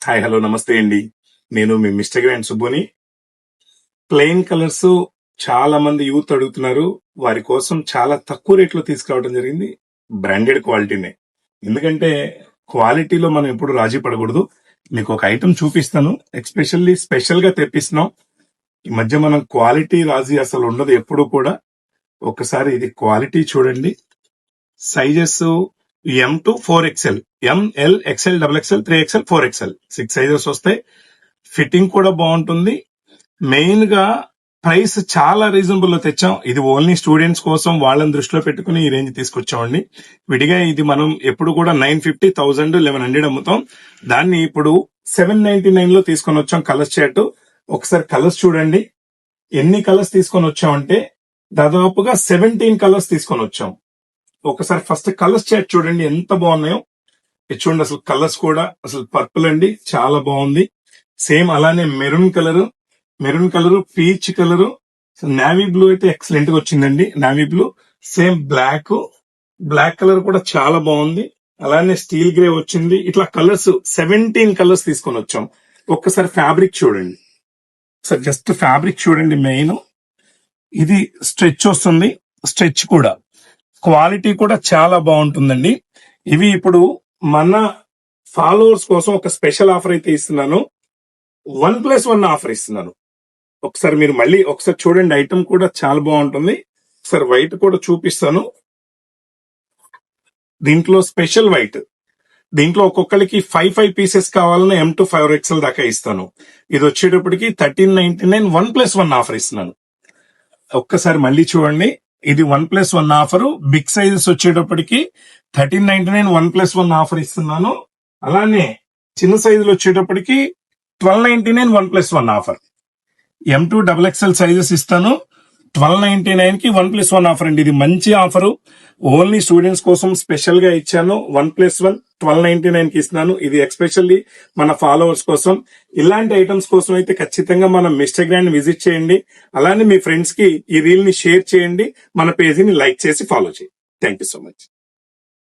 Hi hello నమస్తే అండి. నేను మీ మిస్టర్ గ్రాండ్ సుబ్బుని. ప్లెయిన్ కలర్స్ చాలా మంది యూత్ అడుగుతున్నారు. వారి కోసం చాలా తక్కువ రేట్లో తీసుకురావడం జరిగింది. బ్రాండెడ్ క్వాలిటీనే. ఎందుకంటే క్వాలిటీలో మనం ఎప్పుడు రాజీ పడకూడదు. మీకు ఒక ఐటమ్ చూపిస్తాను. స్పెషల్ గా తెప్పిస్తున్నాం. ఈ మధ్య మనం క్వాలిటీ రాజీ అసలు ఉండదు ఎప్పుడు కూడా. ఒకసారి ఇది క్వాలిటీ చూడండి. Sizes M to 4XL, ML, XL, XXL, 3XL, 4XL 6 sizes వస్తాయి. ఫిట్టింగ్ కూడా బాగుంటుంది. మెయిన్ గా ప్రైస్ చాలా రీజనబుల్ లో తెచ్చాం. ఇది ఓన్లీ స్టూడెంట్స్ కోసం వాళ్ళని దృష్టిలో పెట్టుకుని ఈ రేంజ్ తీసుకొచ్చామండి. విడిగా ఇది మనం ఎప్పుడు కూడా 950, 1000, 1100 అమ్ముతాం. దాన్ని ఇప్పుడు 799 లో తీసుకొని వచ్చాం. కలర్స్ చార్ట్ ఒకసారి కలర్స్ చూడండి. ఎన్ని కలర్స్ తీసుకొని వచ్చామంటే దాదాపుగా 17 కలర్స్ తీసుకొని వచ్చాం. ఒకసారి ఫస్ట్ కలర్స్ చార్ట్ చూడండి ఎంత బాగున్నాయో. ఇది చూడండి, అసలు కలర్స్ కూడా అసలు పర్పుల్ అండి, చాలా బాగుంది. సేమ్ అలానే maroon colour, peach colour, navy blue అయితే ఎక్సలెంట్ గా వచ్చిందండి. Navy blue, same black colour కూడా చాలా బాగుంది. అలానే స్టీల్ గ్రే వచ్చింది. ఇట్లా కలర్స్ 17 కలర్స్ తీసుకొని వచ్చాం. ఒక్కసారి ఫ్యాబ్రిక్ చూడండి. సార్ జస్ట్ ఫ్యాబ్రిక్ చూడండి. మెయిన్ ఇది స్ట్రెచ్ వస్తుంది. స్ట్రెచ్ కూడా క్వాలిటీ కూడా చాలా బాగుంటుందండి. ఇవి ఇప్పుడు మన ఫాలోవర్స్ కోసం ఒక స్పెషల్ ఆఫర్ అయితే ఇస్తున్నాను. 1+1 ఆఫర్ ఇస్తున్నాను. ఒకసారి మీరు మళ్ళీ ఒకసారి చూడండి. ఐటమ్ కూడా చాలా బాగుంటుంది. ఒకసారి వైట్ కూడా చూపిస్తాను. దీంట్లో స్పెషల్ వైట్. దీంట్లో ఒక్కొక్కరికి 5 పీసెస్ కావాలని M to 5XL దాకా ఇస్తాను. ఇది వచ్చేటప్పటికి 1399 1+1 ఆఫర్ ఇస్తున్నాను. ఒక్కసారి మళ్ళీ చూడండి. ఇది 1+1 ఆఫర్. బిగ్ సైజెస్ వచ్చేటప్పటికి 1399 1+1 ఆఫర్ ఇస్తున్నాను. అలానే చిన్న సైజులు వచ్చేటప్పటికి 1299 1+1 offer. M to XXL sizes ఇస్తాను. 1299 కి 1+1 ఆఫర్ అండి. ఇది మంచి ఆఫర్. ఓన్లీ స్టూడెంట్స్ కోసం స్పెషల్ గా ఇచ్చాను. 1+1 1299 కి ఇస్తున్నాను. ఇది ఎస్పెషల్లీ మన ఫాలోవర్స్ కోసం. ఇలాంటి ఐటమ్స్ కోసం అయితే ఖచ్చితంగా మన మిస్టర్ గ్రాండ్ విజిట్ చేయండి. అలానే మీ ఫ్రెండ్స్ కి ఈ రీల్ ని షేర్ చేయండి. మన పేజీని లైక్ చేసి ఫాలో చేయండి. Thank you so much.